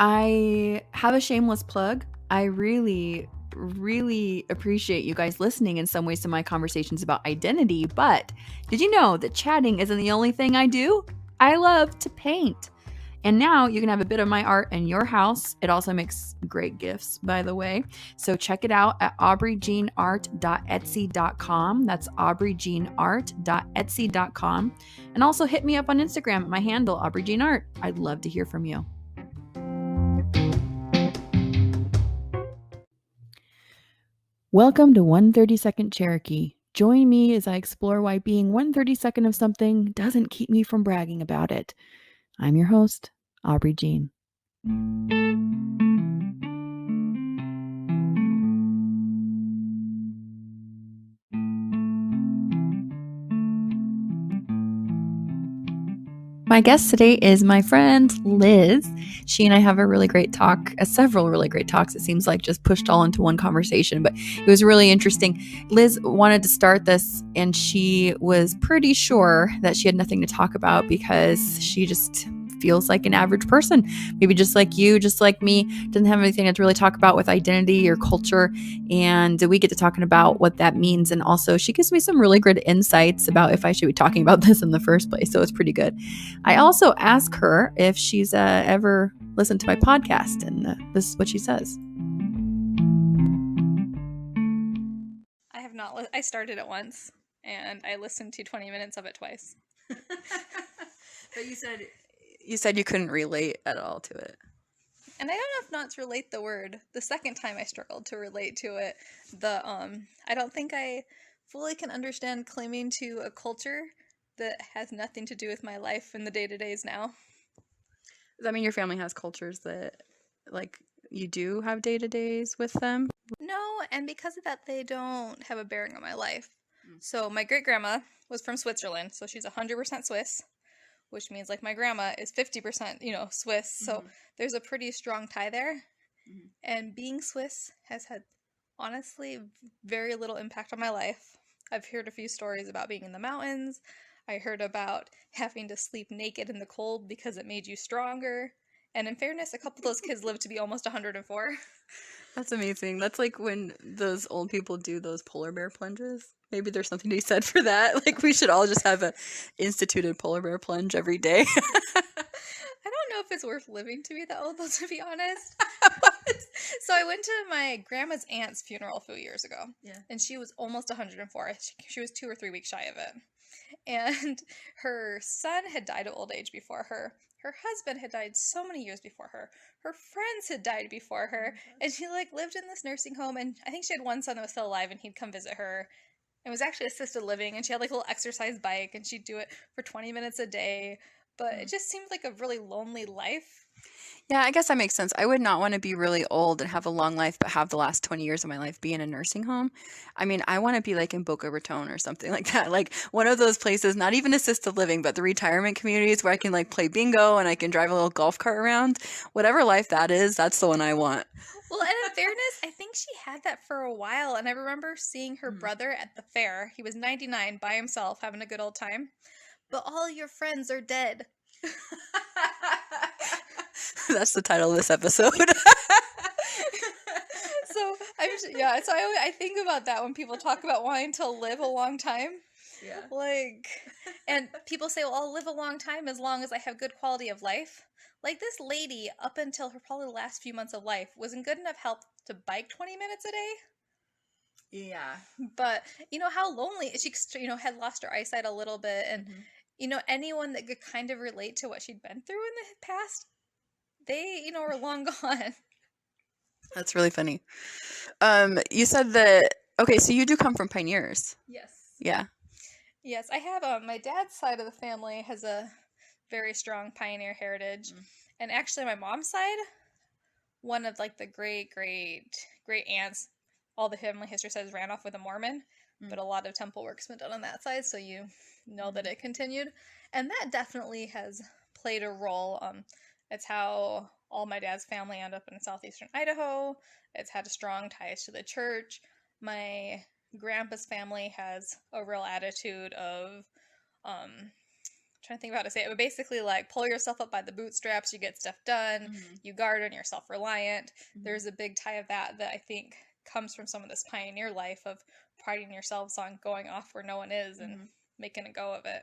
I have a shameless plug. I really appreciate you guys listening in some ways to my conversations about identity, but did you know that chatting isn't the only thing I do? I love to paint. And now you can have a bit of my art in your house. It also makes great gifts, by the way. So check it out at aubreyjeanart.etsy.com. That's aubreyjeanart.etsy.com. And also hit me up on Instagram at my handle, aubreyjeanart. I'd love to hear from you. Welcome to 132nd Cherokee. Join me as I explore why being 132nd of something doesn't keep me from bragging about it. I'm your host, Aubrey Jean. My guest today is my friend Liz. She and I have a really great talk, several really great talks. It seems like just pushed all into one conversation, but it was really interesting. Liz wanted to start this and she was pretty sure that she had nothing to talk about because she just feels like an average person, maybe just like you, just like me, doesn't have anything to really talk about with identity or culture. And we get to talking about what that means. And also she gives me some really good insights about if I should be talking about this in the first place. So it's pretty good. I also ask her if she's ever listened to my podcast, and this is what she says. I have not. I started it once, and I listened to 20 minutes of it twice. But you said you couldn't relate at all to it. And I don't know if not to relate the word. The second time I struggled to relate to it. I don't think I fully can understand claiming to a culture that has nothing to do with my life in the day-to-days now. Does that mean your family has cultures that, like, you do have day-to-days with them? No, and because of that, they don't have a bearing on my life. So my great-grandma was from Switzerland, so she's 100% Swiss, which means, like, my grandma is 50%, Swiss. So there's a pretty strong tie there. And being Swiss has had, honestly, very little impact on my life. I've heard a few stories about being in the mountains. I heard about having to sleep naked in the cold because it made you stronger. And in fairness, a couple of those kids lived to be almost 104. That's amazing. That's like when those old people do those polar bear plunges. Maybe there's something to be said for that. Like, we should all just have a instituted polar bear plunge every day. I don't know if it's worth living to be that old, though, to be honest. So I went to my grandma's aunt's funeral a few years ago. Yeah. And she was almost 104. She was 2 or 3 weeks shy of it. And her son had died of old age before her. Her husband had died so many years before her. Her friends had died before her. And she, lived in this nursing home. And I think she had one son that was still alive, and he'd come visit her. It was actually assisted living, and she had, a little exercise bike, and she'd do it for 20 minutes a day. But it just seemed like a really lonely life. Yeah, I guess that makes sense. I would not want to be really old and have a long life, but have the last 20 years of my life be in a nursing home. I mean, I want to be like in Boca Raton or something like that. Like one of those places, not even assisted living, but the retirement communities where I can play bingo and I can drive a little golf cart around. Whatever life that is, that's the one I want. Well, and in fairness, I think she had that for a while. And I remember seeing her brother at the fair. He was 99 by himself, having a good old time. But all your friends are dead. That's the title of this episode. So I think about that when people talk about wanting to live a long time. Yeah. And people say, well, I'll live a long time as long as I have good quality of life. Like this lady, up until her probably the last few months of life, was in good enough health to bike 20 minutes a day. Yeah. But how lonely she, had lost her eyesight a little bit, and anyone that could kind of relate to what she'd been through in the past, they were long gone. That's really funny. You said that, okay, so you do come from pioneers. Yes. Yeah. Yes, I have. My dad's side of the family has a very strong pioneer heritage. And actually my mom's side, one of the great aunts, all the family history says ran off with a Mormon, but a lot of temple work's been done on that side, so you know that it continued. And that definitely has played a role. It's how all my dad's family ended up in southeastern Idaho. It's had strong ties to the church. My grandpa's family has a real attitude of trying to think about how to say it, but basically like pull yourself up by the bootstraps, you get stuff done, you garden, you're self-reliant. There's a big tie of that I think comes from some of this pioneer life of priding yourselves on going off where no one is and making a go of it.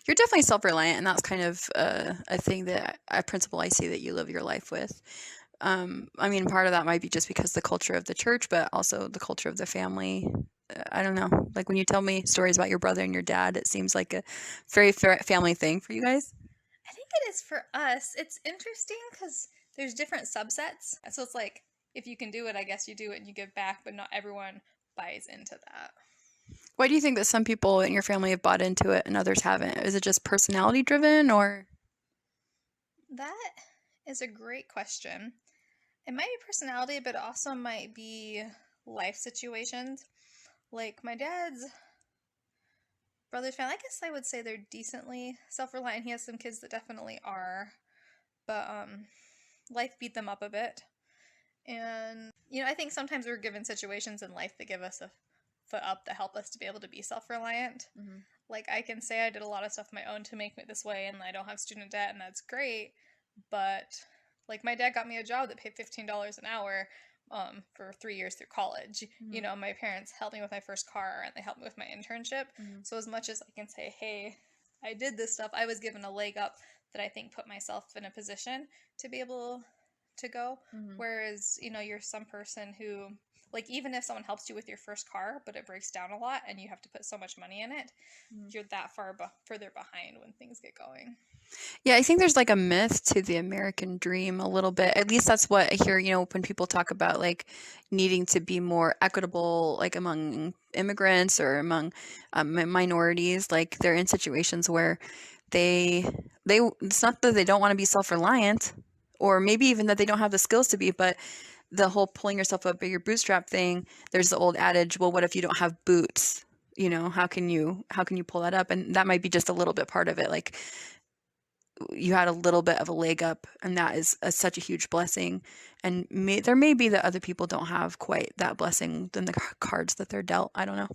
You're definitely self-reliant, and that's kind of a thing that a principle I see that you live your life with. I mean, part of that might be just because the culture of the church, but also the culture of the family. I don't know. Like when you tell me stories about your brother and your dad, it seems like a very family thing for you guys. I think it is for us. It's interesting because there's different subsets. So it's like, if you can do it, I guess you do it and you give back, but not everyone buys into that. Why do you think that some people in your family have bought into it and others haven't? Is it just personality driven, or? That is a great question. It might be personality, but it also might be life situations. Like my dad's brother's family, I guess I would say they're decently self-reliant. He has some kids that definitely are, but life beat them up a bit. And, I think sometimes we're given situations in life that give us a foot up that help us to be able to be self-reliant. Like I can say I did a lot of stuff on my own to make it this way, and I don't have student debt, and that's great. But like my dad got me a job that paid $15 an hour for 3 years through college. My parents helped me with my first car, and they helped me with my internship. So as much as I can say, hey, I did this stuff, I was given a leg up that I think put myself in a position to be able to go. Whereas, you're some person who, like, even if someone helps you with your first car, but it breaks down a lot and you have to put so much money in it, you're that far further behind when things get going. Yeah, I think there's like a myth to the American dream a little bit. At least that's what I hear, when people talk about like needing to be more equitable, like among immigrants or among minorities. Like they're in situations where it's not that they don't want to be self-reliant, or maybe even that they don't have the skills to be, but the whole pulling yourself up by your bootstrap thing, there's the old adage, well, what if you don't have boots? How can you pull that up? And that might be just a little bit part of it. Like you had a little bit of a leg up, and that is such a huge blessing. And there may be that other people don't have quite that blessing than the cards that they're dealt. I don't know.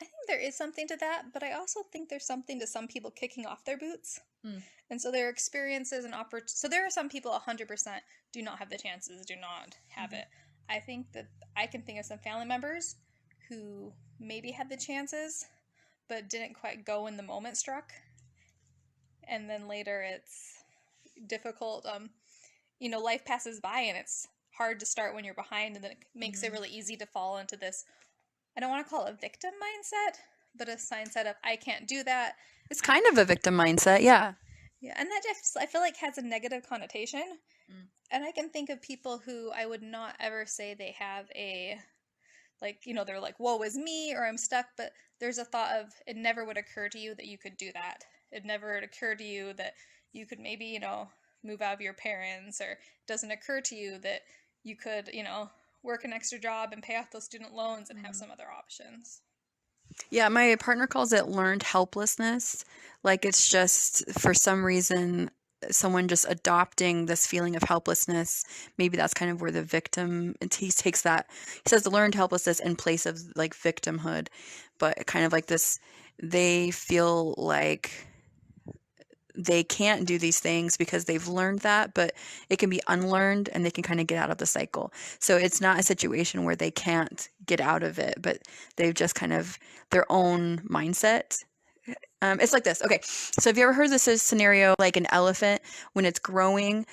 I think there is something to that, but I also think there's something to some people kicking off their boots. And so their experiences and so there are some people 100% do not have the chances, do not have it. I think that I can think of some family members who maybe had the chances, but didn't quite go when the moment struck. And then later it's difficult. Life passes by and it's hard to start when you're behind, and then it makes it really easy to fall into this, I don't want to call it a victim mindset, but a mindset of I can't do that. It's kind of a victim mindset, yeah. Yeah, and that just, I feel like, has a negative connotation. And I can think of people who I would not ever say they have a, like, they're like, woe is me, or I'm stuck, but there's a thought of, it never would occur to you that you could do that. It never would occur to you that you could maybe, move out of your parents, or it doesn't occur to you that you could, work an extra job and pay off those student loans and have some other options. Yeah, my partner calls it learned helplessness. Like it's just for some reason someone just adopting this feeling of helplessness. Maybe that's kind of where the victim, he takes that, he says the learned helplessness in place of like victimhood, but kind of like this, they feel like they can't do these things because they've learned that, but it can be unlearned and they can kind of get out of the cycle. So it's not a situation where they can't get out of it, but they've just kind of their own mindset. It's like this. Okay. So have you ever heard this scenario, like an elephant, when it's growing,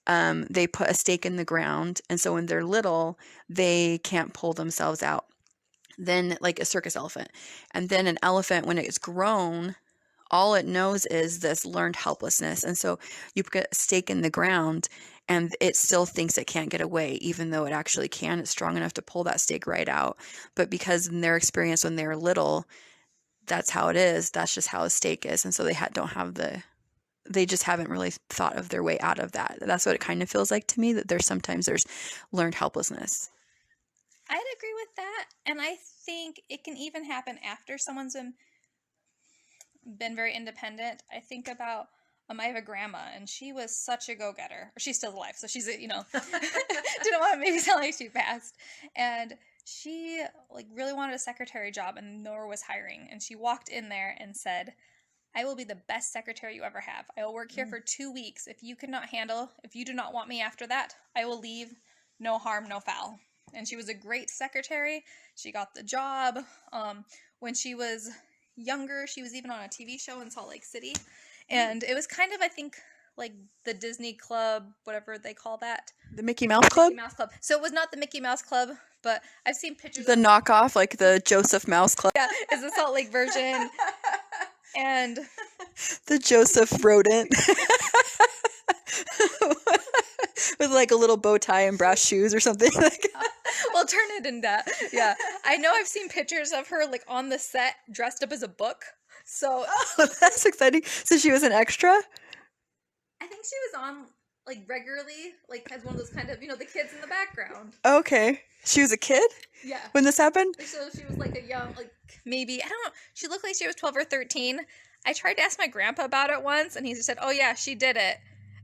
they put a stake in the ground. And so when they're little, they can't pull themselves out. Then like a circus elephant. And then an elephant, when it's grown, all it knows is this learned helplessness. And so you put a stake in the ground and it still thinks it can't get away, even though it actually can. It's strong enough to pull that stake right out. But because in their experience when they're little, that's how it is. That's just how a stake is. And so they just haven't really thought of their way out of that. That's what it kind of feels like to me, that there's learned helplessness. I'd agree with that. And I think it can even happen after someone's been very independent. I think about, I have a grandma, and she was such a go-getter. She's still alive, so she's, didn't want to maybe sound like too fast. And she, like, really wanted a secretary job, and nor was hiring. And she walked in there and said, I will be the best secretary you ever have. I will work here for 2 weeks. If you do not want me after that, I will leave. No harm, no foul. And she was a great secretary. She got the job. When she was younger, she was even on a TV show in Salt Lake City. And it was kind of, I think, like the Disney Club, whatever they call that. The Mickey Mouse Club? Mickey Mouse Club. So it was not the Mickey Mouse Club, but I've seen pictures The of knockoff, like the Joseph Mouse Club. Yeah, it's the Salt Lake version. And the Joseph rodent. With like a little bow tie and brass shoes or something. We'll turn it into that. Yeah. I know I've seen pictures of her like on the set dressed up as a book. So that's exciting. So she was an extra? I think she was on like regularly, like as one of those kind of, the kids in the background. Okay. She was a kid? Yeah. When this happened? So she was like a young, like maybe, I don't know. She looked like she was 12 or 13. I tried to ask my grandpa about it once and he just said, oh yeah, she did it.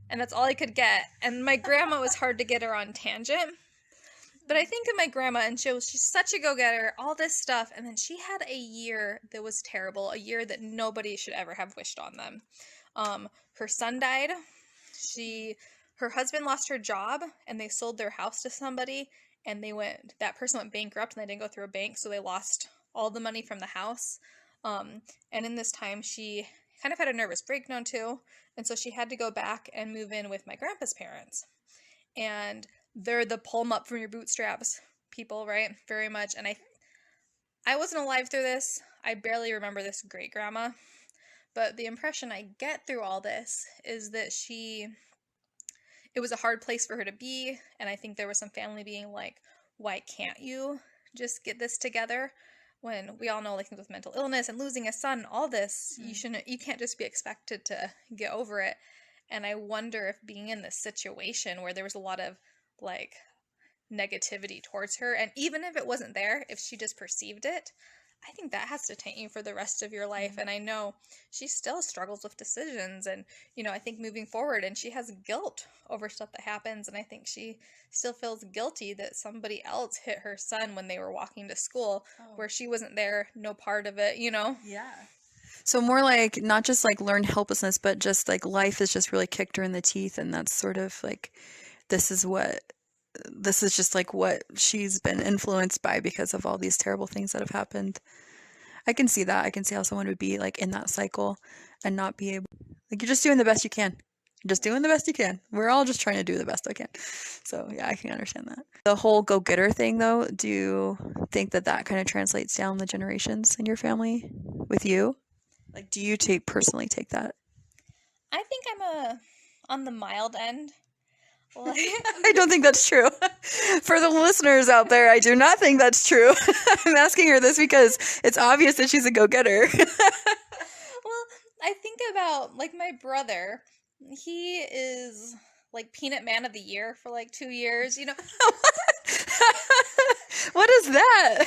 And that's all I could get. And my grandma was hard to get her on tangent. But I think of my grandma, and she's such a go-getter, all this stuff, and then she had a year that was terrible, a year that nobody should ever have wished on them. Her son died. Her husband lost her job, and they sold their house to somebody, and that person went bankrupt, and they didn't go through a bank, so they lost all the money from the house. And in this time, she kind of had a nervous breakdown too, and so she had to go back and move in with my grandpa's parents. And they're the pull 'em up from your bootstraps people, right? Very much. And I wasn't alive through this. I barely remember this great grandma, but the impression I get through all this is that it was a hard place for her to be, and I think there was some family being like, why can't you just get this together? When we all know, like, with mental illness and losing a son, all this, you can't just be expected to get over it. And I wonder if being in this situation where there was a lot of, like, negativity towards her, and even if it wasn't there, if she just perceived it, I think that has to taint you for the rest of your life. And I know she still struggles with decisions, and, I think moving forward, and she has guilt over stuff that happens, and I think she still feels guilty that somebody else hit her son when they were walking to school, where she wasn't there, no part of it, Yeah. So more like, not just like learned helplessness, but just like life has just really kicked her in the teeth, and that's sort of like, this is just like what she's been influenced by because of all these terrible things that have happened. I can see that. I can see how someone would be like in that cycle and not be able, like, you're just doing the best you can. You're just doing the best you can. We're all just trying to do the best I can. So yeah, I can understand that. The whole go-getter thing though, do you think that kind of translates down the generations in your family with you? Like, do you personally take that? I think I'm on the mild end. I don't think that's true. For the listeners out there, I do not think that's true. I'm asking her this because it's obvious that she's a go-getter. Well, I think about, like, my brother. He is, like, Peanut Man of the Year for, like, 2 years, What is that?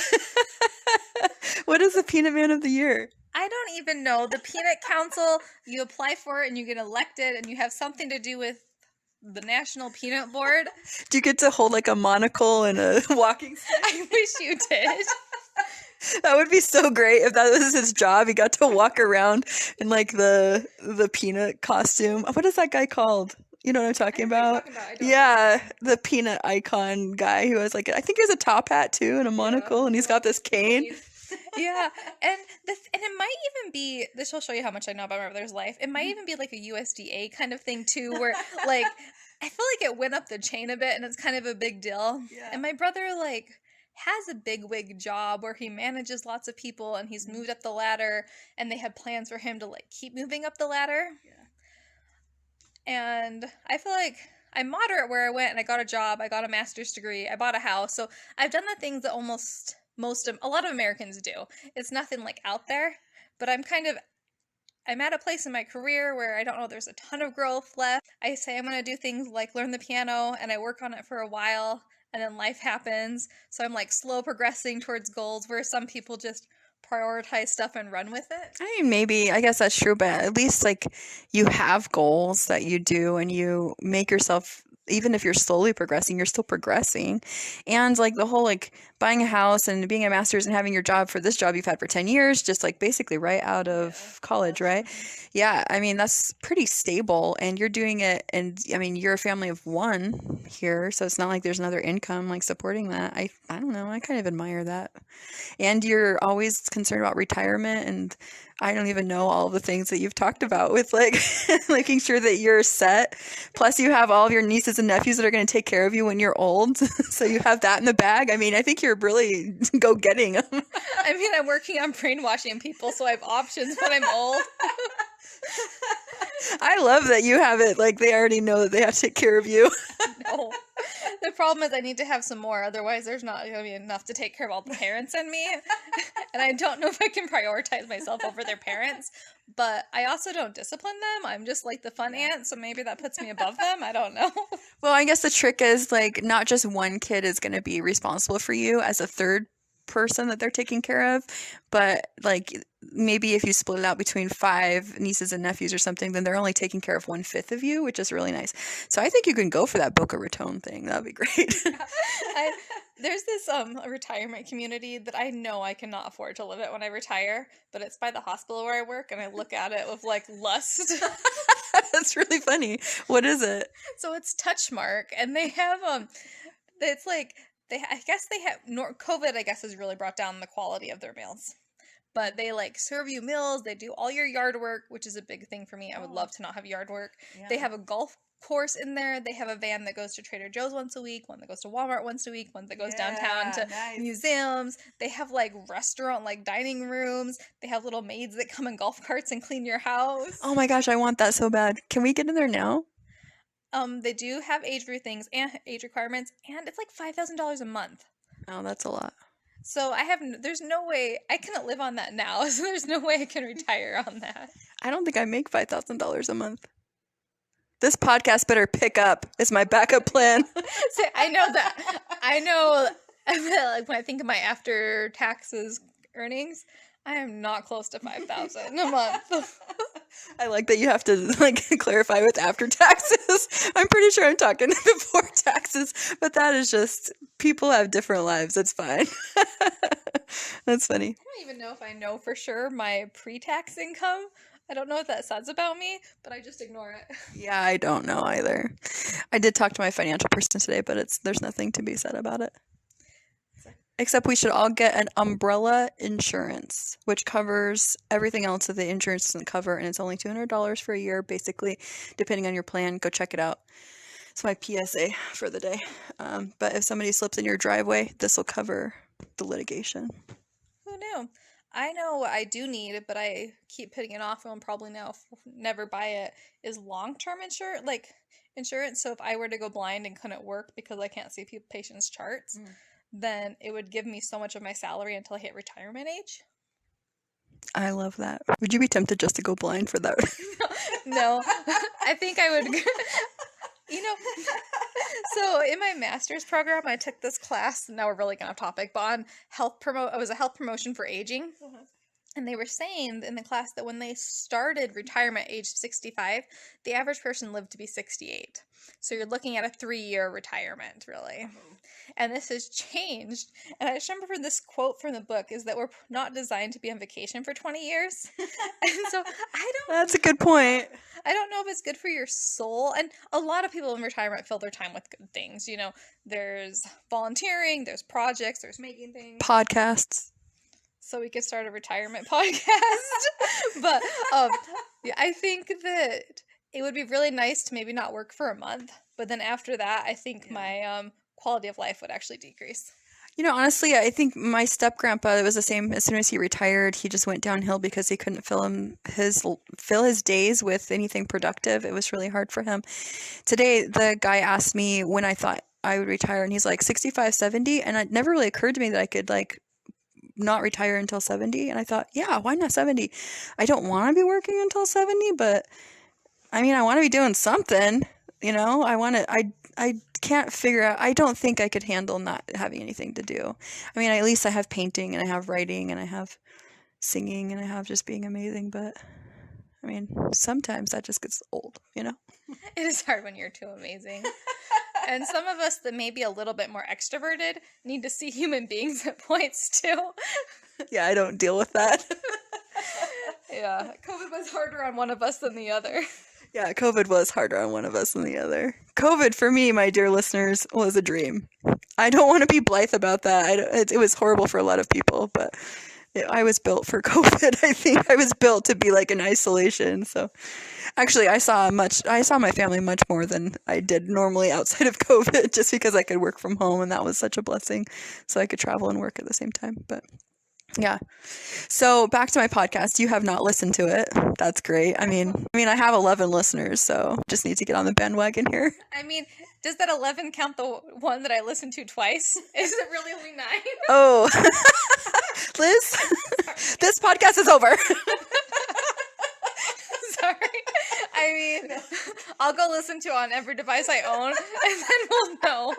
What is the Peanut Man of the Year? I don't even know. The Peanut Council, you apply for it and you get elected and you have something to do with the National Peanut Board. Do you get to hold like a monocle and a walking stick? I wish you did. That would be so great if that was his job. He got to walk around in like the peanut costume. What is that guy called? You know what I'm talking about? Yeah, the peanut icon guy who has like, I think he has a top hat too and a monocle, and he's got this cane. Yeah, and it might even be, this will show you how much I know about my brother's life. It might even be like a USDA kind of thing too, where like I feel like it went up the chain a bit, and it's kind of a big deal. Yeah. And my brother like has a big wig job where he manages lots of people, and he's moved up the ladder, and they have plans for him to like keep moving up the ladder. Yeah. And I feel like I'm moderate where I went, and I got a job, I got a master's degree, I bought a house. So I've done the things that a lot of Americans do. It's nothing like out there, but I'm at a place in my career where I don't know there's a ton of growth left. I say I'm going to do things like learn the piano, and I work on it for a while, and then life happens. So I'm like slow progressing towards goals, where some people just prioritize stuff and run with it. I mean, maybe, I guess that's true, but at least like you have goals that you do, and you make yourself even if you're slowly progressing, you're still progressing. And like the whole like buying a house and being a master's and having your job for this job you've had for 10 years, just like basically right out of college, right? Yeah, I mean, that's pretty stable and you're doing it. And I mean, you're a family of one here, so it's not like there's another income like supporting that. I don't know. I kind of admire that. And you're always concerned about retirement and I don't even know all the things that you've talked about with like making sure that you're set. Plus you have all of your nieces and nephews that are going to take care of you when you're old. So you have that in the bag. I mean, I think you're really go getting them. I mean, I'm working on brainwashing people so I have options when I'm old. I love that you have it like they already know that they have to take care of you. No. The problem is I need to have some more, otherwise there's not going to be enough to take care of all the parents and me. And I don't know if I can prioritize myself over their parents, but I also don't discipline them. I'm just like the fun aunt, so maybe that puts me above them. I don't know. Well, I guess the trick is like not just one kid is going to be responsible for you as a third person that they're taking care of, but like maybe if you split it out between 5 nieces and nephews or something, then they're only taking care of 1/5 of you, which is really nice. So I think you can go for that Boca Raton thing. That'd be great. There's this retirement community that I know I cannot afford to live at when I retire, but it's by the hospital where I work, and I look at it with like lust. That's really funny. What is it? So it's Touchmark, and they have it's like I guess they have COVID. I guess has really brought down the quality of their meals, but they like serve you meals. They do all your yard work, which is a big thing for me. I would love to not have yard work. Yeah. They have a golf course in there. They have a van that goes to Trader Joe's once a week, one that goes to Walmart once a week, one that goes downtown to museums. They have like restaurant, like dining rooms. They have little maids that come in golf carts and clean your house. Oh my gosh, I want that so bad. Can we get in there now? They do have age things and age requirements, and it's like $5,000 a month. Oh, that's a lot. So there's no way I cannot live on that now. So there's no way I can retire on that. I don't think I make $5,000 a month. This podcast better pick up. It's my backup plan. So I know that. I know. Like when I think of my after taxes earnings, I am not close to $5,000 a month. I like that you have to like clarify with after taxes. I'm pretty sure I'm talking before taxes, but that is just people have different lives. It's fine. That's funny. I don't even know if I know for sure my pre-tax income. I don't know what that says about me, but I just ignore it. Yeah, I don't know either. I did talk to my financial person today, but there's nothing to be said about it. Except we should all get an umbrella insurance, which covers everything else that the insurance doesn't cover, and it's only $200 for a year, basically, depending on your plan. Go check it out. It's my PSA for the day. But if somebody slips in your driveway, this will cover the litigation. Who knew? I know what I do need, but I keep putting it off and will probably never buy it, is long-term insurance. So if I were to go blind and couldn't work because I can't see patients' charts, then it would give me so much of my salary until I hit retirement age. I love that. Would you be tempted just to go blind for that? No. I think I would. So in my master's program, I took this class. Now we're really going off topic, but on it was a health promotion for aging. And they were saying in the class that when they started retirement at age 65, the average person lived to be 68. So you're looking at a 3-year retirement, really. And this has changed. And I just remember this quote from the book is that we're not designed to be on vacation for 20 years. And so That's a good point. I don't know if it's good for your soul. And a lot of people in retirement fill their time with good things. There's volunteering, there's projects, there's making things. Podcasts. So we could start a retirement podcast. But I think that it would be really nice to maybe not work for a month. But then after that, I think my quality of life would actually decrease. Honestly, I think my step-grandpa, it was the same. As soon as he retired, he just went downhill because he couldn't fill his days with anything productive. It was really hard for him. Today, the guy asked me when I thought I would retire, and he's like 65, 70, and it never really occurred to me that I could not retire until 70. And I thought, yeah, why not 70? I don't want to be working until 70, but I mean, I want to be doing something, I can't figure out, I don't think I could handle not having anything to do. I mean, at least I have painting and I have writing and I have singing and I have just being amazing, but I mean, sometimes that just gets old, you know? It is hard when you're too amazing. And some of us that may be a little bit more extroverted need to see human beings at points too. Yeah, I don't deal with that. Yeah, COVID was harder on one of us than the other. Yeah, COVID was harder on one of us than the other. COVID, for me, my dear listeners, was a dream. I don't want to be blithe about that. It was horrible for a lot of people, but I was built for COVID. I think I was built to be like in isolation. So actually, I saw my family much more than I did normally outside of COVID, just because I could work from home, and that was such a blessing. So I could travel and work at the same time. But yeah. So back to my podcast. You have not listened to it. That's great. I mean, I have 11 listeners, so just need to get on the bandwagon here. I mean, does that 11 count the one that I listened to twice? Is it really only 9? Oh, Liz, this podcast is over. Sorry. I mean, I'll go listen to it on every device I own, and then we'll know.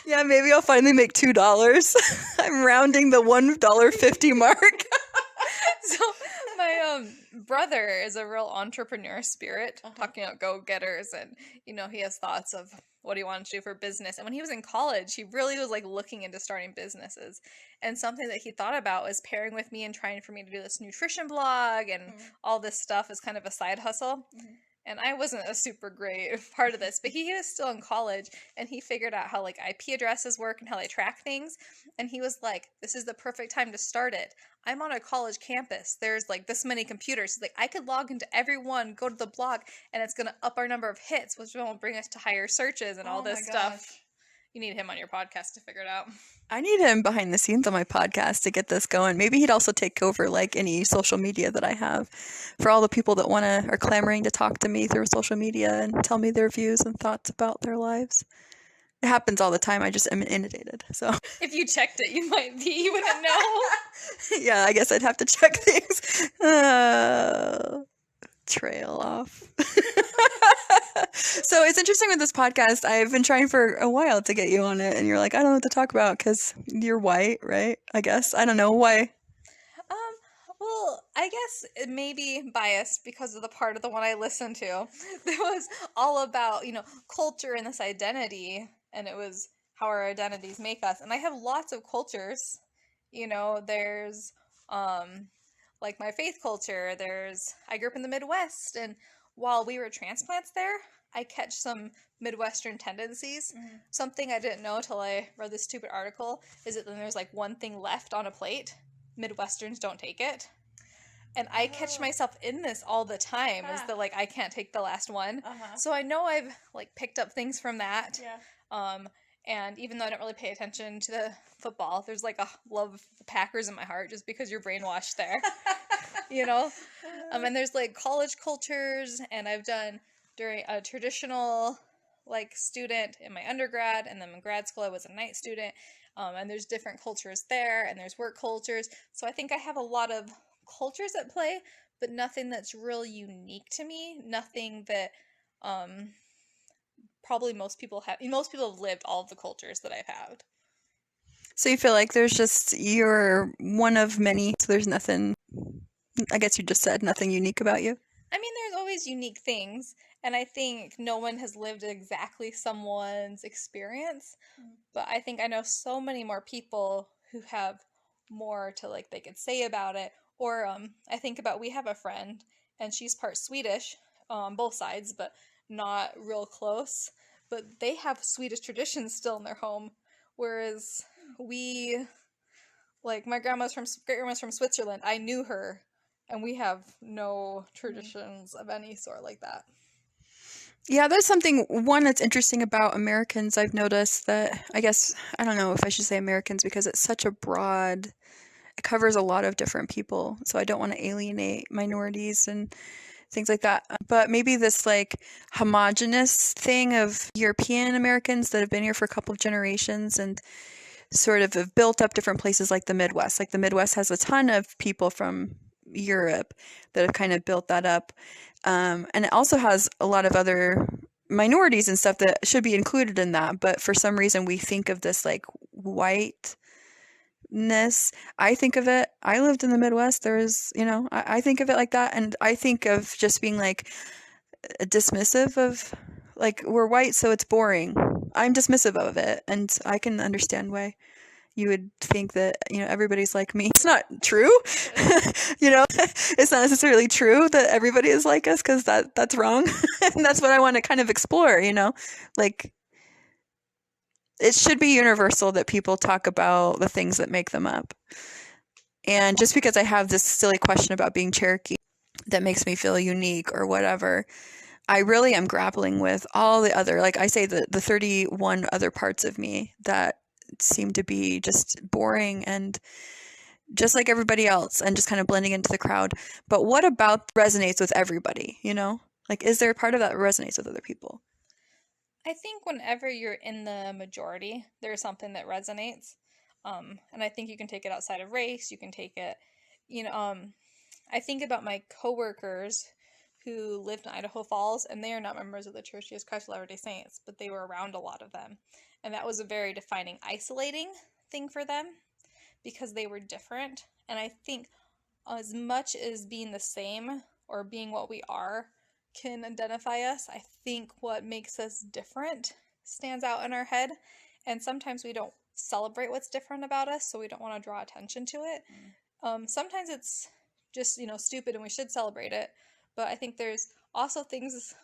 Yeah, maybe I'll finally make $2. I'm rounding the $1.50 mark. So my brother is a real entrepreneur spirit, talking about go-getters, and he has thoughts of what he wanted to do for business. And when he was in college, he really was like looking into starting businesses. And something that he thought about was pairing with me and trying for me to do this nutrition blog and all this stuff as kind of a side hustle. And I wasn't a super great part of this, but he was still in college, and he figured out how like IP addresses work and how they track things. And he was like, this is the perfect time to start it. I'm on a college campus. There's like this many computers. Like I could log into every one, go to the blog, and it's going to up our number of hits, which will bring us to higher searches and all this stuff. You need him on your podcast to figure it out. I need him behind the scenes on my podcast to get this going. Maybe he'd also take over like any social media that I have for all the people that are clamoring to talk to me through social media and tell me their views and thoughts about their lives. It happens all the time. I just am inundated. So if you checked it, you wouldn't know. Yeah, I guess I'd have to check things. Trail off. So it's interesting with this podcast. I've been trying for a while to get you on it, and you're like, I don't know what to talk about because you're white, right? I guess. I don't know why. Well, I guess it may be biased because of the part of the one I listened to. It was all about, culture and this identity, and it was how our identities make us. And I have lots of cultures. There's like my faith culture. I grew up in the Midwest, and while we were transplants there, I catch some Midwestern tendencies. Something I didn't know till I read this stupid article is that when there's like one thing left on a plate, Midwesterns don't take it. And I catch myself in this all the time, is that like I can't take the last one. So I know I've like picked up things from that. And even though I don't really pay attention to the football, there's like a love of the Packers in my heart just because you're brainwashed there. And there's like college cultures, and I've done during a traditional like student in my undergrad, and then in grad school I was a night student. And there's different cultures there, and there's work cultures. So I think I have a lot of cultures at play, but nothing that's real unique to me. Nothing that probably most people have. Most people have lived all of the cultures that I've had. So you feel like you're one of many, so there's nothing, I guess you just said nothing unique about you? I mean, there's always unique things, and I think no one has lived exactly someone's experience, but I think I know so many more people who have more to, like, they could say about it, or I think about, we have a friend, and she's part Swedish, on both sides, but not real close, but they have Swedish traditions still in their home, whereas we, like, my great grandma's from Switzerland. I knew her, and we have no traditions of any sort like that. Yeah, there's one that's interesting about Americans. I've noticed that, I guess, I don't know if I should say Americans because it's such a broad, it covers a lot of different people. So I don't want to alienate minorities and things like that. But maybe this like homogenous thing of European Americans that have been here for a couple of generations and sort of have built up different places like the Midwest. Like the Midwest has a ton of people from Europe that have kind of built that up. And it also has a lot of other minorities and stuff that should be included in that. But for some reason, we think of this like white whiteness. I think of it, I lived in the Midwest. There's, I think of it like that. And I think of just being like dismissive of, like, we're white, so it's boring. I'm dismissive of it. And I can understand why you would think that, everybody's like me. It's not true. It's not necessarily true that everybody is like us, because that's wrong. And that's what I want to kind of explore, like, it should be universal that people talk about the things that make them up. And just because I have this silly question about being Cherokee that makes me feel unique or whatever, I really am grappling with all the other, like I say, the 31 other parts of me that seem to be just boring and just like everybody else and just kind of blending into the crowd. But what about resonates with everybody, Like, is there a part of that that resonates with other people? I think whenever you're in the majority, there's something that resonates. And I think you can take it outside of race. You can take it, I think about my coworkers who lived in Idaho Falls, and they are not members of the Church of Jesus Christ of Latter-day Saints, but they were around a lot of them. And that was a very defining, isolating thing for them because they were different. And I think as much as being the same or being what we are can identify us, I think what makes us different stands out in our head. And sometimes we don't celebrate what's different about us, so we don't want to draw attention to it. Sometimes it's just, stupid and we should celebrate it. But I think there's also things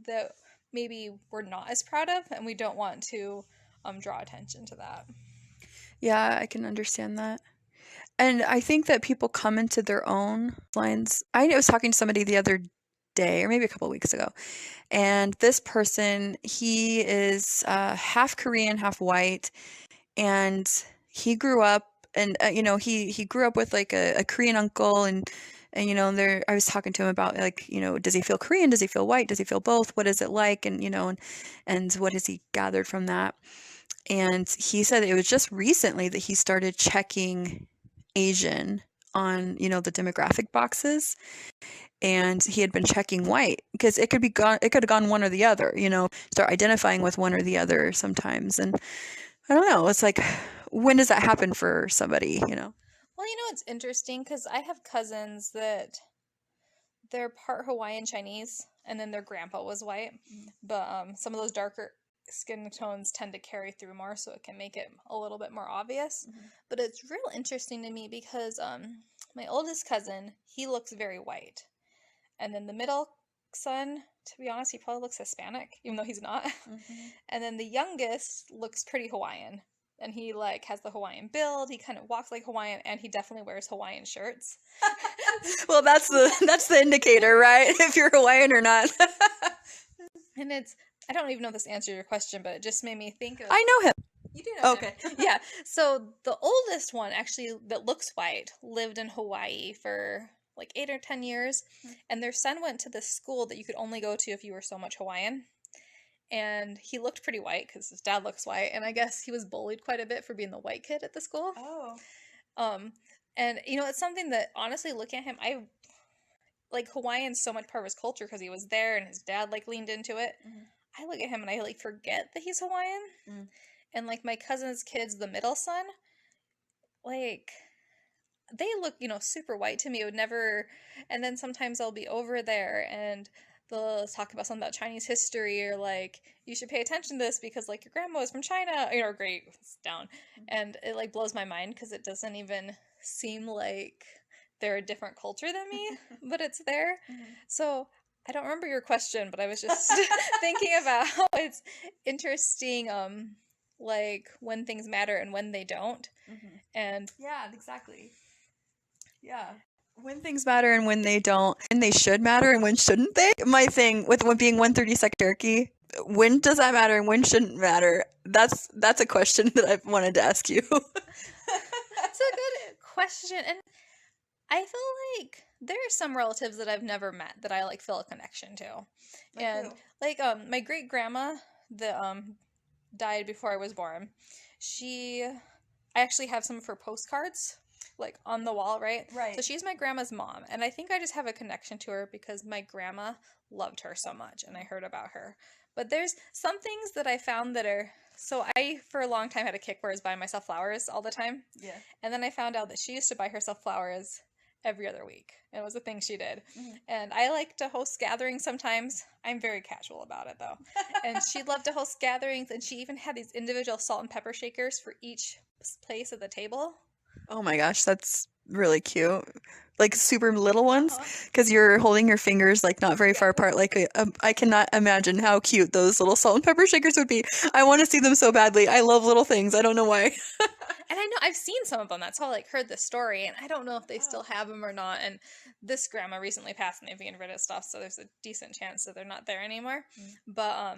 that maybe we're not as proud of, and we don't want to draw attention to that. Yeah, I can understand that. And I think that people come into their own lines. I was talking to somebody the other day, or maybe a couple of weeks ago, and this person, he is half Korean, half white, and he grew up, and he grew up with like a Korean uncle, and there I was talking to him about, like, does he feel Korean, does he feel white, does he feel both, what is it like, and and what has he gathered from that. And he said it was just recently that he started checking Asian on, the demographic boxes. And he had been checking white because it could have gone one or the other, start identifying with one or the other sometimes. And I don't know, it's like, when does that happen for somebody, Well, it's interesting because I have cousins that they're part Hawaiian Chinese, and then their grandpa was white. But some of those darker skin tones tend to carry through more, so it can make it a little bit more obvious. But it's real interesting to me because my oldest cousin, he looks very white. And then the middle son, to be honest, he probably looks Hispanic, even though he's not. And then the youngest looks pretty Hawaiian. And he has the Hawaiian build. He kind of walks like Hawaiian, and he definitely wears Hawaiian shirts. Well, that's the indicator, right? If you're Hawaiian or not. And I don't even know if this answered your question, but it just made me think of... I know him. You do know Okay. him. Yeah. So the oldest one, actually, that looks white, lived in Hawaii for 8 or 10 years. And their son went to this school that you could only go to if you were so much Hawaiian. And he looked pretty white because his dad looks white. And I guess he was bullied quite a bit for being the white kid at the school. Oh. And, it's something that, honestly, looking at him, I Hawaiian's so much part of his culture because he was there and his dad, leaned into it. I look at him and I, forget that he's Hawaiian. And, my cousin's kids, the middle son, they look, super white to me. It would never... And then sometimes I'll be over there and they'll talk about something about Chinese history, or you should pay attention to this because your grandma was from China, great, it's down. And it blows my mind because it doesn't even seem like they're a different culture than me, but it's there. So I don't remember your question, but I was just thinking about how it's interesting, when things matter and when they don't. And yeah, exactly. Yeah. When things matter and when they don't, and they should matter and when shouldn't they? My thing with being 132nd Cherokee, when does that matter and when shouldn't matter? That's a question that I've wanted to ask you. That's a good question. And I feel like there are some relatives that I've never met that I feel a connection to. And my great grandma that died before I was born, I actually have some of her postcards on the wall, right? Right. So she's my grandma's mom, and I think I just have a connection to her because my grandma loved her so much, and I heard about her. But there's some things that I found that are, so I, for a long time, had a kick where I was buying myself flowers all the time. Yeah. And then I found out that she used to buy herself flowers every other week. It was a thing she did. And I like to host gatherings sometimes. I'm very casual about it, though. And she loved to host gatherings, and she even had these individual salt and pepper shakers for each place at the table. Oh my gosh, that's really cute. Like super little ones, because you're holding your fingers like not very far apart. Like I cannot imagine how cute those little salt and pepper shakers would be. I want to see them so badly. I love little things. I don't know why. And I know I've seen some of them. That's how I like heard the story, and I don't know if they still have them or not. And this grandma recently passed, and they've been rid of stuff, so there's a decent chance that they're not there anymore. But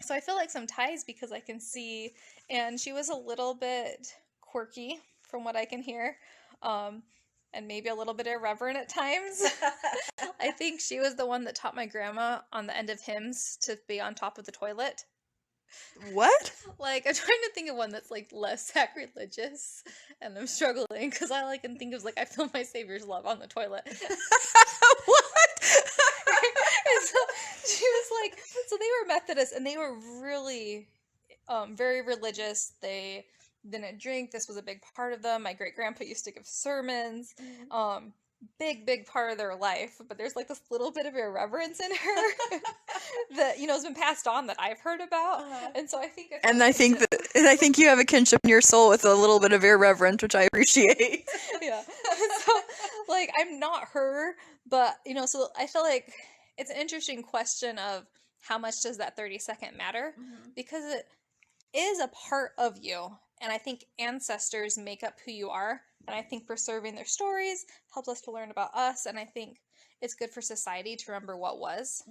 so I feel like some ties because I can see, and she was a little bit quirky from what I can hear, and maybe a little bit irreverent at times. I think she was the one that taught my grandma on the end of hymns to be on top of the toilet. What? Like, I'm trying to think of one that's like less sacrilegious, and I'm struggling because all I can think of is like I feel my Savior's love on the toilet. What? And so she was like, so they were Methodists, and they were really very religious. They didn't drink. This was a big part of them. My great grandpa used to give sermons. Big part of their life, but there's like this little bit of irreverence in her that has been passed on that I've heard about, and so I think I think you have a kinship in your soul with a little bit of irreverence, which I appreciate. Yeah. So like I'm not her, but so I feel like it's an interesting question of how much does that 30-second matter, because it is a part of you, and I think ancestors make up who you are. And I think preserving their stories helps us to learn about us. And I think it's good for society to remember what was.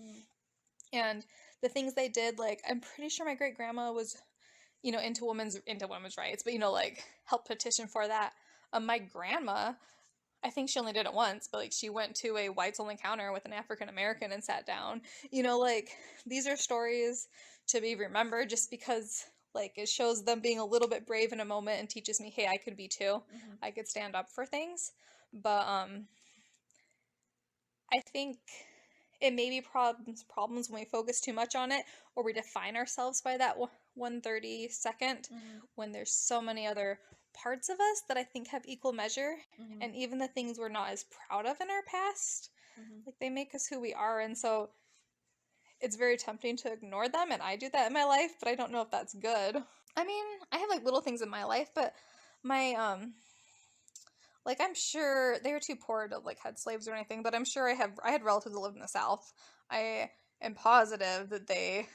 And the things they did, like, I'm pretty sure my great grandma was, into women's rights, but, like, helped petition for that. My grandma, I think she only did it once, but, like, she went to a whites only counter with an African American and sat down. Like, these are stories to be remembered just because, like, it shows them being a little bit brave in a moment and teaches me, hey, I could be too. I could stand up for things. But I think it may be problems when we focus too much on it, or we define ourselves by that 1/32nd when there's so many other parts of us that I think have equal measure. And even the things we're not as proud of in our past, like, they make us who we are. And so it's very tempting to ignore them, and I do that in my life, but I don't know if that's good. I mean, I have, like, little things in my life, but my, like, I'm sure they were too poor to, like, had slaves or anything, but I'm sure I had relatives that lived in the South. I am positive that they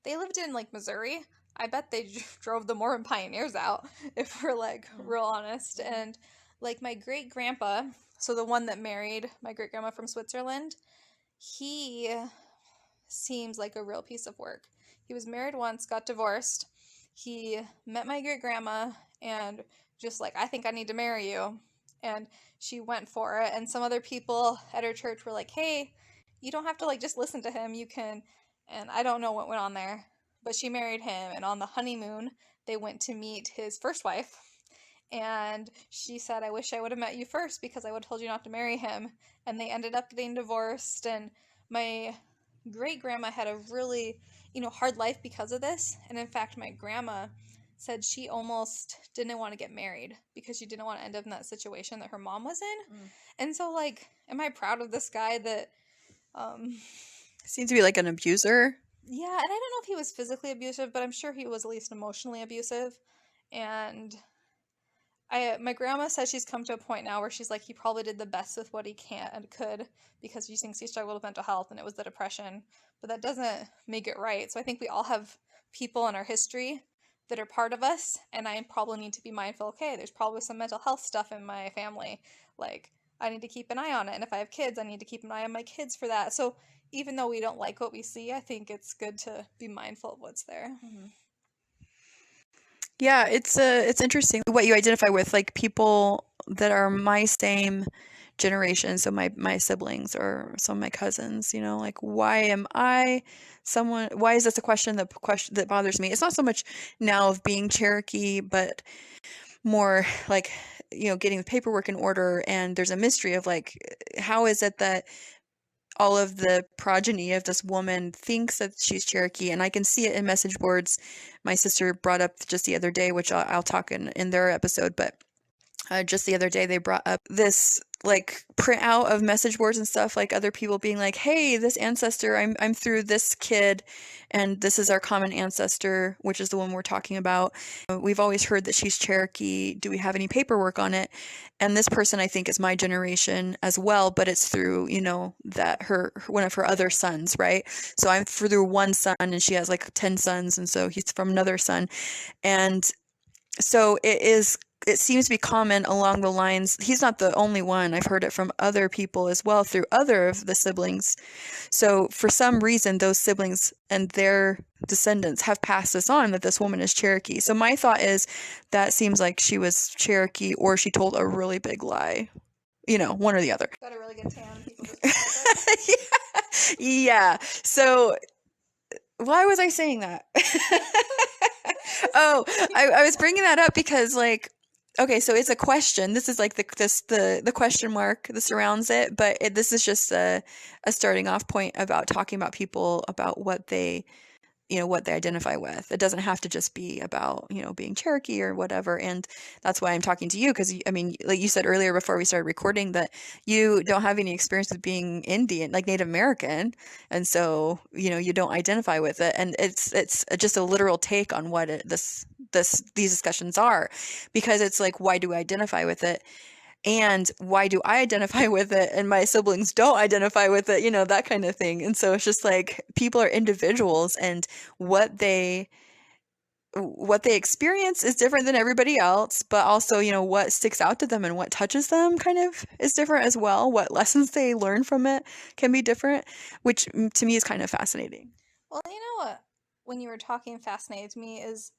lived in, like, Missouri. I bet they drove the Mormon pioneers out, if we're, like, real honest. And, like, my great-grandpa, so the one that married my great-grandma from Switzerland, he seems like a real piece of work. He was married once, got divorced. He met my great-grandma and just like, I think I need to marry you. And she went for it. And some other people at her church were like, hey, you don't have to, like, just listen to him. You can. And I don't know what went on there. But she married him. And on the honeymoon, they went to meet his first wife. And she said, I wish I would have met you first because I would have told you not to marry him. And they ended up getting divorced. And my great-grandma had a really, hard life because of this. And in fact, my grandma said she almost didn't want to get married because she didn't want to end up in that situation that her mom was in. And so, like, am I proud of this guy that seems to be like an abuser? Yeah, and I don't know if he was physically abusive, but I'm sure he was at least emotionally abusive. And my grandma says she's come to a point now where she's like, he probably did the best with what he can and could because she thinks he struggled with mental health and it was the depression. But that doesn't make it right. So I think we all have people in our history that are part of us, and I probably need to be mindful, okay, there's probably some mental health stuff in my family. Like, I need to keep an eye on it. And if I have kids, I need to keep an eye on my kids for that. So even though we don't like what we see, I think it's good to be mindful of what's there. Yeah, it's interesting what you identify with, like, people that are my same generation, so my siblings or some of my cousins, like, why is this a question that bothers me? It's not so much now of being Cherokee, but more like, getting the paperwork in order, and there's a mystery of, like, how is it that all of the progeny of this woman thinks that she's Cherokee, and I can see it in message boards. My sister brought up just the other day, which I'll talk in their episode, but just the other day they brought up this like printout of message boards and stuff, like other people being like, hey, this ancestor, I'm through this kid, and this is our common ancestor, which is the one we're talking about. We've always heard that she's Cherokee. Do we have any paperwork on it? And this person, I think, is my generation as well, but it's through, that one of her other sons, right? So I'm through one son, and she has like 10 sons, and so he's from another son. And so it seems to be common along the lines. He's not the only one. I've heard it from other people as well through other of the siblings. So for some reason, those siblings and their descendants have passed this on that this woman is Cherokee. So my thought is that seems like she was Cherokee, or she told a really big lie. One or the other. Got a really good tan. People just Yeah. So why was I saying that? Oh, I was bringing that up because, like, okay, so it's a question. This is like the question mark that surrounds it, but this is just a starting off point about talking about people, about what they identify with. It doesn't have to just be about, being Cherokee or whatever. And that's why I'm talking to you, because, I mean, like you said earlier before we started recording, that you don't have any experience with being Indian, like Native American. And so, you don't identify with it. And it's just a literal take on what these discussions are, because it's like, why do I identify with it? And why do I identify with it and my siblings don't identify with it, that kind of thing. And so it's just like, people are individuals, and what they experience is different than everybody else, but also, what sticks out to them and what touches them kind of is different as well. What lessons they learn from it can be different, which to me is kind of fascinating. Well, you know what? When you were talking, fascinated me is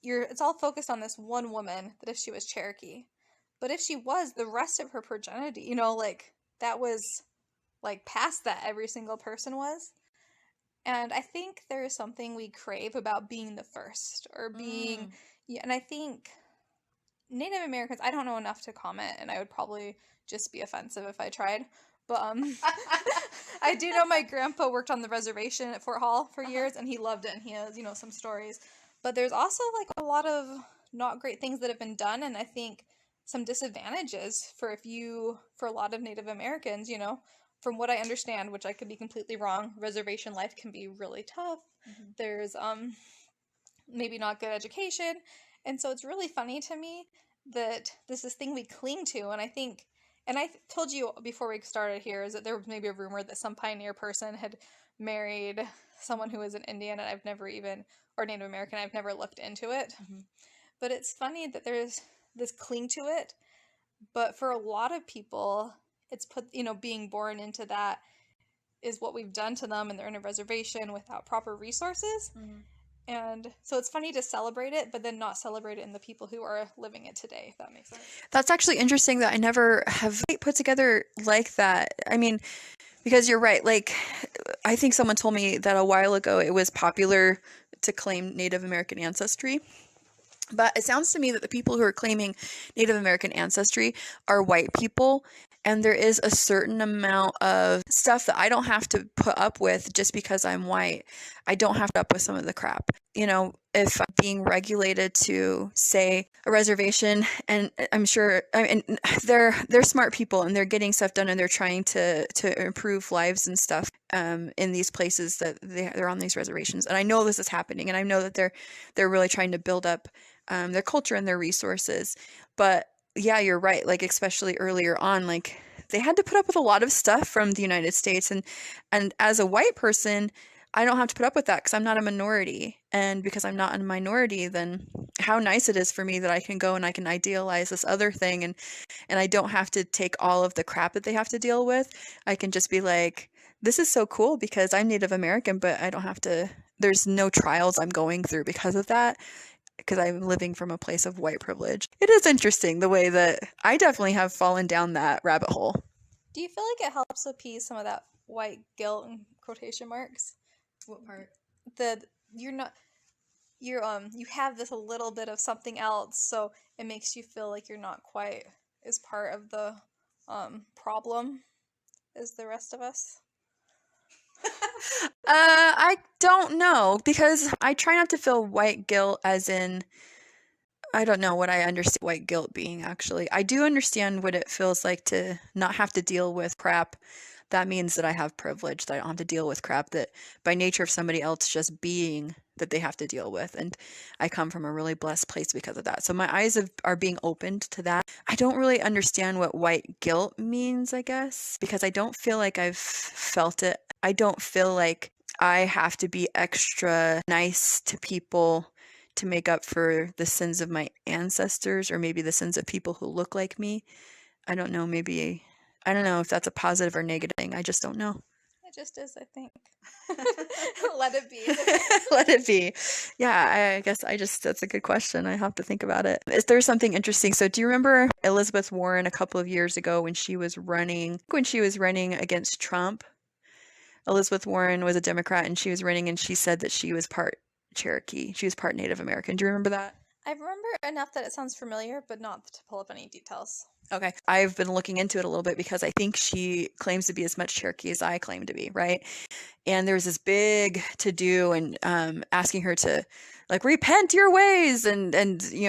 it's all focused on this one woman, that if she was Cherokee. But if she was, the rest of her progeny, like, that was, like, past that every single person was. And I think there is something we crave about being the first, or being, yeah, and I think Native Americans, I don't know enough to comment, and I would probably just be offensive if I tried. But I do know my grandpa worked on the reservation at Fort Hall for years, and he loved it, and he has, some stories. But there's also, like, a lot of not great things that have been done, and I think some disadvantages for a lot of Native Americans, from what I understand, which I could be completely wrong, reservation life can be really tough. Mm-hmm. There's maybe not good education. And so it's really funny to me that this thing we cling to. And I think, and I told you before we started here, is that there was maybe a rumor that some pioneer person had married someone who was an Indian, and I've never even, or Native American, I've never looked into it. Mm-hmm. But it's funny that there's this cling to it. But for a lot of people, it's put, being born into that is what we've done to them, and they're in a reservation without proper resources. Mm-hmm. And so it's funny to celebrate it, but then not celebrate it in the people who are living it today, if that makes sense. That's actually interesting that I never have put together like that. I mean, because you're right. Like, I think someone told me that a while ago it was popular to claim Native American ancestry. But it sounds to me that the people who are claiming Native American ancestry are white people. And there is a certain amount of stuff that I don't have to put up with just because I'm white. I don't have to put up with some of the crap. If I'm being regulated to, say, a reservation, and I'm sure, they're smart people, and they're getting stuff done, and they're trying to improve lives and stuff in these places that they're on these reservations. And I know this is happening, and I know that they're really trying to build up their culture and their resources. But yeah, you're right. Like, especially earlier on, like, they had to put up with a lot of stuff from the United States. And as a white person, I don't have to put up with that because I'm not a minority. And because I'm not a minority, then how nice it is for me that I can go and I can idealize this other thing. And I don't have to take all of the crap that they have to deal with. I can just be like, this is so cool because I'm Native American, but I don't have to, there's no trials I'm going through because of that, because I'm living from a place of white privilege. It is interesting the way that I definitely have fallen down that rabbit hole. Do you feel like it helps appease some of that white guilt in quotation marks? What part? You have this a little bit of something else, so it makes you feel like you're not quite as part of the problem as the rest of us. I don't know, because I try not to feel white guilt as in, I don't know what I understand white guilt being, actually. I do understand what it feels like to not have to deal with crap. That means that I have privilege, that I don't have to deal with crap that by nature of somebody else just being that they have to deal with. And I come from a really blessed place because of that. So my eyes are being opened to that. I don't really understand what white guilt means, I guess, because I don't feel like I've felt it. I don't feel like I have to be extra nice to people to make up for the sins of my ancestors, or maybe the sins of people who look like me. I don't know, maybe, I don't know if that's a positive or negative thing. I just don't know. It just is, I think. Let it be. Let it be. Yeah, I guess that's a good question. I have to think about it. Is there something interesting? So do you remember Elizabeth Warren a couple of years ago when she was running against Trump? Elizabeth Warren was a Democrat and she was running, and she said that she was part Cherokee. She was part Native American. Do you remember that? I remember enough that it sounds familiar, but not to pull up any details. Okay. I've been looking into it a little bit because I think she claims to be as much Cherokee as I claim to be, right? And there was this big to-do and asking her to like repent your ways and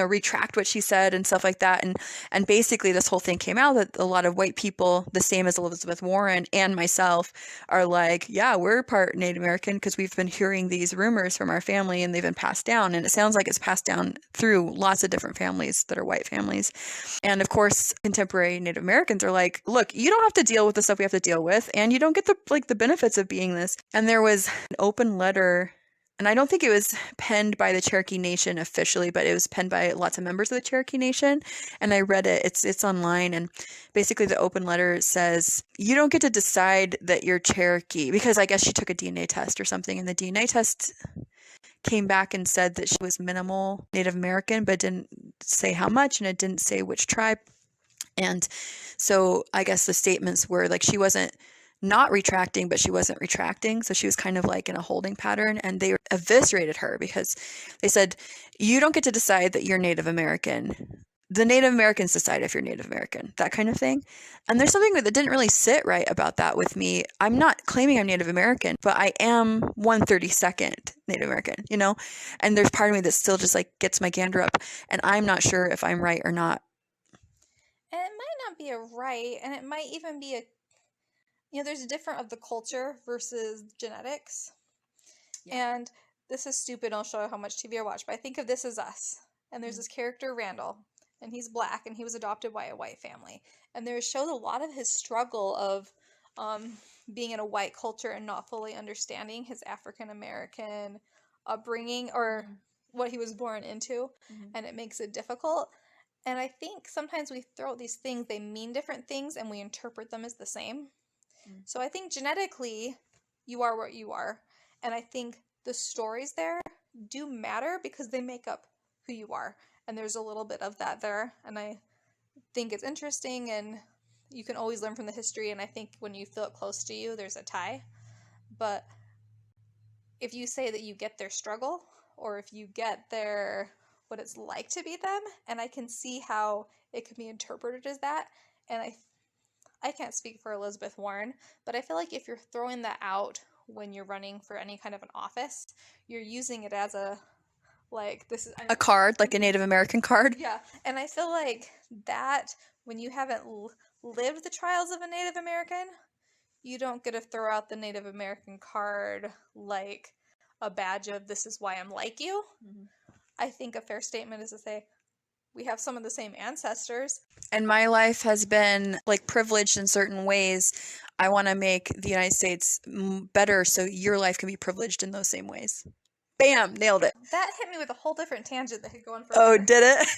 retract what she said and stuff like that. And basically this whole thing came out that a lot of white people, the same as Elizabeth Warren and myself, are like, yeah, we're part Native American because we've been hearing these rumors from our family and they've been passed down. And it sounds like it's passed down through lots of different families that are white families. And of course, contemporary Native Americans are like, look, you don't have to deal with the stuff we have to deal with, and you don't get the benefits of being this. And there was an open letter, and I don't think it was penned by the Cherokee Nation officially, but it was penned by lots of members of the Cherokee Nation. And I read it. It's online, and basically the open letter says, you don't get to decide that you're Cherokee, because I guess she took a DNA test or something, and the DNA test came back and said that she was minimal Native American, but didn't say how much, and it didn't say which tribe. And so I guess the statements were like she wasn't not retracting, but she wasn't retracting. So she was kind of like in a holding pattern, and they eviscerated her because they said, you don't get to decide that you're Native American. The Native Americans decide if you're Native American, that kind of thing. And there's something that didn't really sit right about that with me. I'm not claiming I'm Native American, but I am 1/32nd Native American, and there's part of me that still just like gets my gander up, and I'm not sure if I'm right or not. And it might not be a right, and it might even be there's a different of the culture versus genetics. Yeah. And this is stupid. I'll show you how much TV I watch, but I think of This Is Us. And there's this character, Randall, and he's black, and he was adopted by a white family. And there showed a lot of his struggle of being in a white culture and not fully understanding his African-American upbringing or what he was born into, and it makes it difficult. And I think sometimes we throw out these things, they mean different things, and we interpret them as the same. So I think genetically, you are what you are. And I think the stories there do matter because they make up who you are. And there's a little bit of that there. And I think it's interesting, and you can always learn from the history. And I think when you feel it close to you, there's a tie. But if you say that you get their struggle, or if you get their what it's like to be them, and I can see how it could be interpreted as that. And I can't speak for Elizabeth Warren, but I feel like if you're throwing that out when you're running for any kind of an office, you're using it as a card, like a Native American card. Yeah, and I feel like that when you haven't lived the trials of a Native American, you don't get to throw out the Native American card like a badge of this is why I'm like you. I think a fair statement is to say, we have some of the same ancestors. And my life has been like privileged in certain ways. I want to make the United States better so your life can be privileged in those same ways. Bam! Nailed it. That hit me with a whole different tangent that could go on for Oh, did it?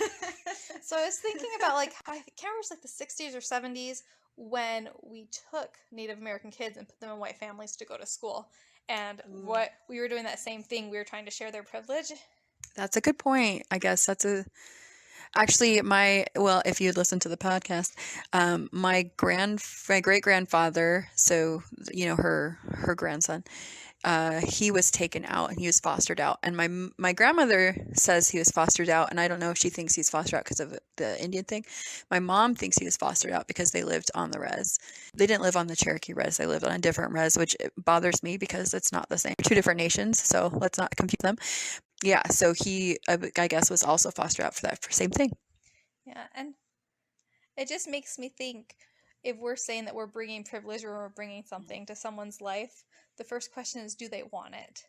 So I was thinking about I can't remember, it's like the 60s or 70s when we took Native American kids and put them in white families to go to school. And what we were doing that same thing. We were trying to share their privilege. That's a good point. I guess actually, if you'd listened to the podcast, my great grandfather, so her grandson, he was taken out and he was fostered out. And my grandmother says he was fostered out, and I don't know if she thinks he's fostered out because of the Indian thing. My mom thinks he was fostered out because they lived on the res. They didn't live on the Cherokee res. They lived on a different res, which bothers me because it's not the same. Two different nations, so let's not confuse them. Yeah, so he, I guess, was also fostered out for that same thing. Yeah, and it just makes me think, if we're saying that we're bringing privilege or we're bringing something to someone's life, the first question is, do they want it?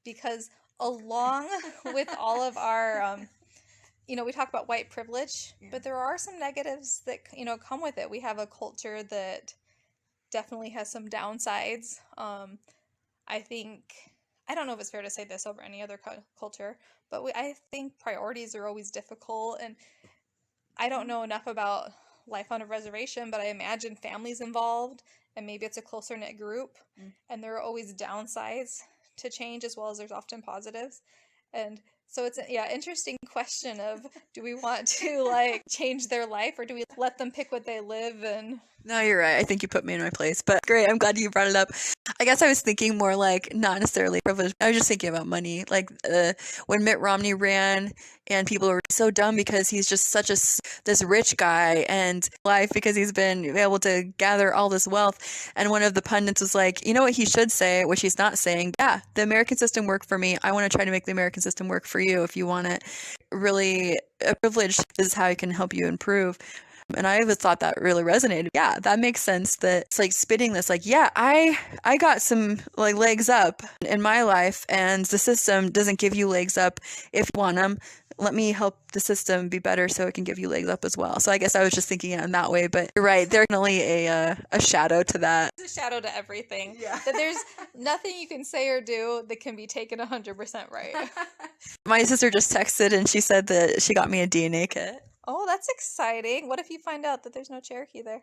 Because along with all of our, we talk about white privilege, but there are some negatives that, come with it. We have a culture that definitely has some downsides. I think, I don't know if it's fair to say this over any other culture, but I think priorities are always difficult, and I don't know enough about life on a reservation, but I imagine families involved, and maybe it's a closer knit group, and there are always downsides to change as well as there's often positives. And so it's interesting question of, do we want to change their life, or do we let them pick what they live? And no, you're right. I think you put me in my place, but great. I'm glad you brought it up. I guess I was thinking more not necessarily privilege. I was just thinking about money. When Mitt Romney ran, and people were so dumb because he's just such this rich guy and life because he's been able to gather all this wealth. And one of the pundits was like, you know what he should say, which he's not saying? Yeah, the American system worked for me. I want to try to make the American system work for you if you want it. Really, a privilege is how it can help you improve. And I always thought that really resonated. Yeah, that makes sense. That it's spitting this, yeah, I got some legs up in my life, and the system doesn't give you legs up if you want them. Let me help the system be better so it can give you legs up as well. So I guess I was just thinking it in that way, but you're right. There's definitely a shadow to that. There's a shadow to everything. Yeah. That there's nothing you can say or do that can be taken 100% right. My sister just texted and she said that she got me a DNA kit. Oh, that's exciting. What if you find out that there's no Cherokee there?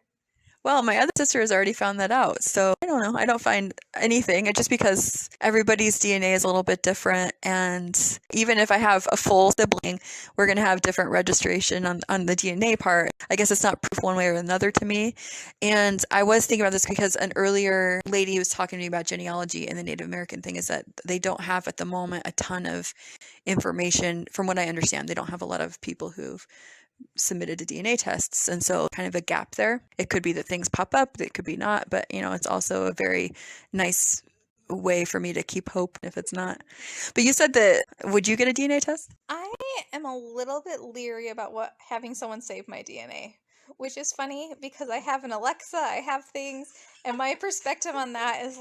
Well, my other sister has already found that out, so I don't know. I don't find anything. It's just because everybody's DNA is a little bit different, and even if I have a full sibling, we're going to have different registration on the DNA part. I guess it's not proof one way or another to me. And I was thinking about this because an earlier lady was talking to me about genealogy, and the Native American thing is that they don't have at the moment a ton of information. From what I understand, they don't have a lot of people who've submitted to DNA tests, and so kind of a gap there. It could be that things pop up, it could be not, but it's also a very nice way for me to keep hope if it's not. But you said that, would you get a DNA test? I am a little bit leery about having someone save my DNA, which is funny because I have an Alexa, I have things, and my perspective on that is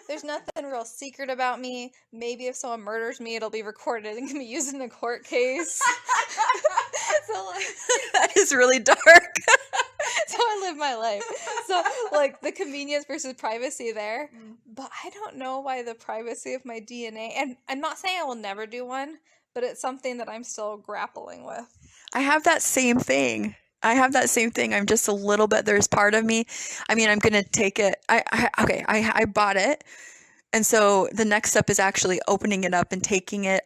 there's nothing real secret about me. Maybe if someone murders me, it'll be recorded and can be used in a court case. So that is really dark. So I live my life. So the convenience versus privacy there. But I don't know why the privacy of my DNA, and I'm not saying I will never do one, but it's something that I'm still grappling with. I have that same thing. I'm just a little bit, there's part of me. I mean, I'm going to take it. I bought it. And so the next step is actually opening it up and taking it.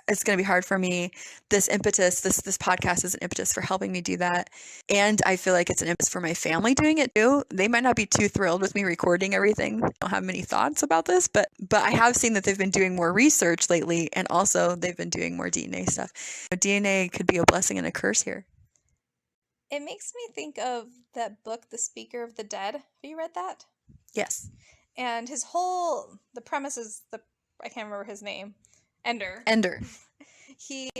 It's going to be hard for me. This impetus, this podcast is an impetus for helping me do that. And I feel like it's an impetus for my family doing it too. They might not be too thrilled with me recording everything. I don't have many thoughts about this, but I have seen that they've been doing more research lately, and also they've been doing more DNA stuff. DNA could be a blessing and a curse here. It makes me think of that book, The Speaker of the Dead. Have you read that? Yes. And the premise is, I can't remember his name. Ender. He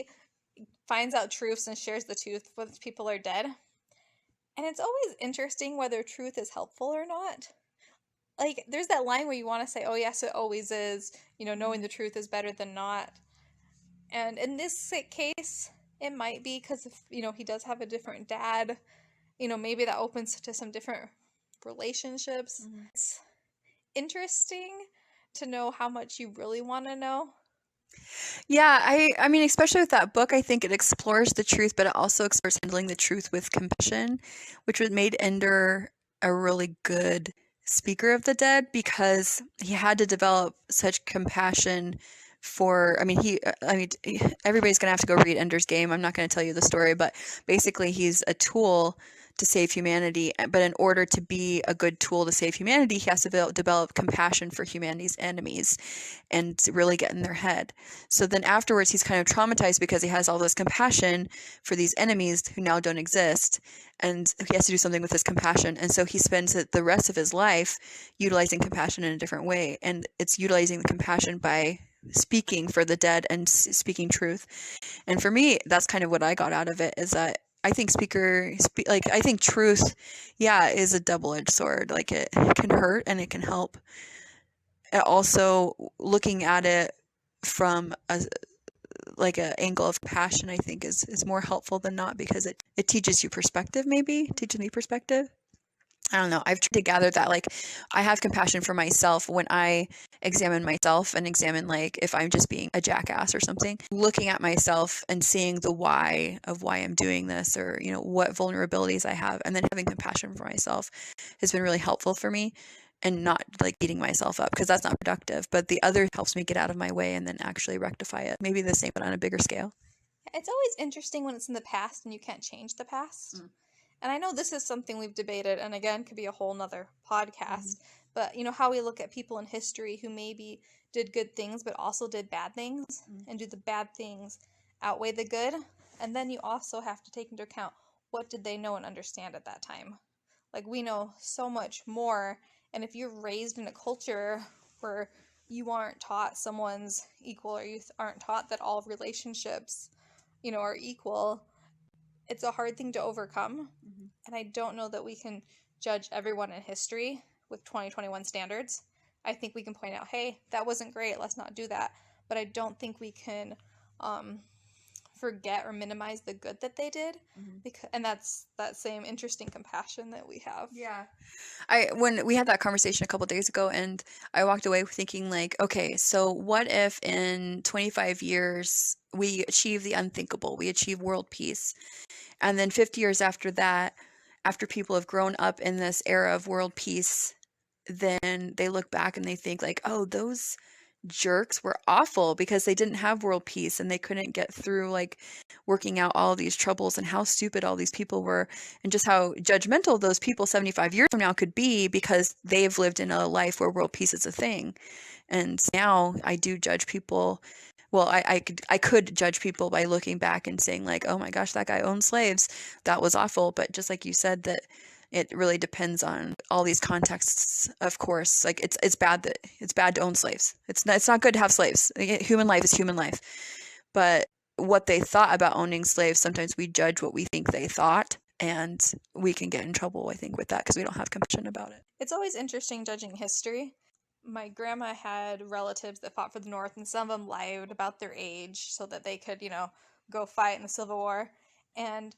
finds out truths and shares the truth when people are dead. And it's always interesting whether truth is helpful or not. There's that line where you want to say, oh, yes, it always is. Knowing the truth is better than not. And in this case, it might be because, he does have a different dad. Maybe that opens to some different relationships. Mm-hmm. It's interesting to know how much you really want to know. Yeah, I mean, especially with that book, I think it explores the truth, but it also explores handling the truth with compassion, which made Ender a really good speaker of the dead because he had to develop such compassion for, everybody's going to have to go read Ender's Game. I'm not going to tell you the story, but basically he's a tool to save humanity. But in order to be a good tool to save humanity, he has to develop compassion for humanity's enemies and to really get in their head. So then afterwards, he's kind of traumatized because he has all this compassion for these enemies who now don't exist. And he has to do something with his compassion. And so he spends the rest of his life utilizing compassion in a different way. And it's utilizing the compassion by speaking for the dead and speaking truth. And for me, that's kind of what I got out of it, is that I think I think truth, is a double-edged sword. Like it can hurt and it can help. And also looking at it from an angle of passion, I think is more helpful than not, because it teaches you perspective, teaches me perspective. I don't know. I've tried to gather that, I have compassion for myself when I examine myself and examine, if I'm just being a jackass or something, looking at myself and seeing the why of why I'm doing this, or, what vulnerabilities I have, and then having compassion for myself has been really helpful for me, and not beating myself up, because that's not productive. But the other helps me get out of my way and then actually rectify it. Maybe the same, but on a bigger scale. It's always interesting when it's in the past and you can't change the past. And I know this is something we've debated, and again, could be a whole nother podcast, but how we look at people in history who maybe did good things, but also did bad things, and do the bad things outweigh the good? And then you also have to take into account, what did they know and understand at that time? We know so much more, and if you're raised in a culture where you aren't taught someone's equal, or you aren't taught that all relationships, are equal, it's a hard thing to overcome. And I don't know that we can judge everyone in history with 2021 standards. I think we can point out, hey, that wasn't great, let's not do that. But I don't think we can forget or minimize the good that they did, and that's that same interesting compassion that we have. When we had that conversation a couple days ago, and I walked away thinking, okay, so what if in 25 years we achieve the unthinkable, we achieve world peace, and then 50 years after that, after people have grown up in this era of world peace, then they look back and they think oh, those jerks were awful because they didn't have world peace and they couldn't get through working out all these troubles, and how stupid all these people were, and just how judgmental those people 75 years from now could be because they've lived in a life where world peace is a thing. And now I do judge people. Well, I could judge people by looking back and saying oh my gosh, that guy owned slaves, that was awful. But just like you said, that it really depends on all these contexts. Of course, it's bad to own slaves. It's not good to have slaves. Human life is human life. But what they thought about owning slaves, sometimes we judge what we think they thought, and we can get in trouble, I think, with that, because we don't have compassion about it. It's always interesting judging history. My grandma had relatives that fought for the North, and some of them lied about their age so that they could, go fight in the Civil War. And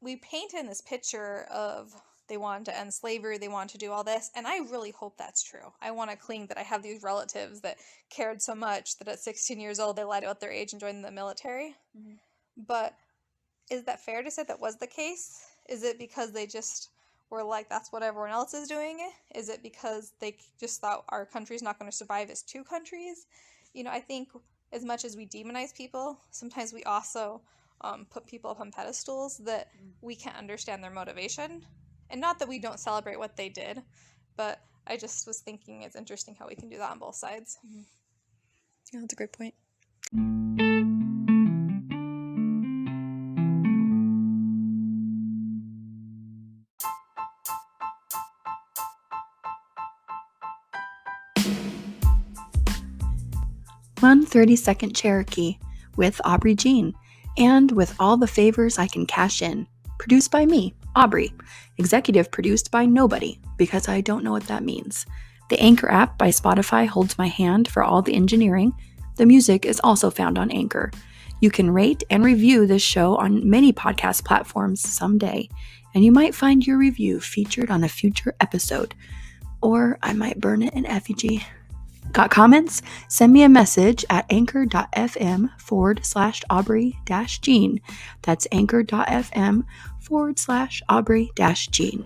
we paint in this picture of they wanted to end slavery, they wanted to do all this, and I really hope that's true. I want to cling that I have these relatives that cared so much that at 16 years old they lied about their age and joined the military. But is that fair to say that was the case? Is it because they just were that's what everyone else is doing? Is it because they just thought our country's not going to survive as two countries? I think as much as we demonize people, sometimes we also put people up on pedestals that we can't understand their motivation. And not that we don't celebrate what they did, but I just was thinking it's interesting how we can do that on both sides. Yeah, that's a great point. One 30-second Cherokee with Aubrey Jean, and with all the favors I can cash in. Produced by me, Aubrey. Executive produced by nobody, because I don't know what that means. The Anchor app by Spotify holds my hand for all the engineering. The music is also found on Anchor. You can rate and review this show on many podcast platforms someday, and you might find your review featured on a future episode. Or I might burn it in effigy. Got comments? Send me a message at anchor.fm/Aubrey-Jean. That's anchor.fm/Aubrey-Jean.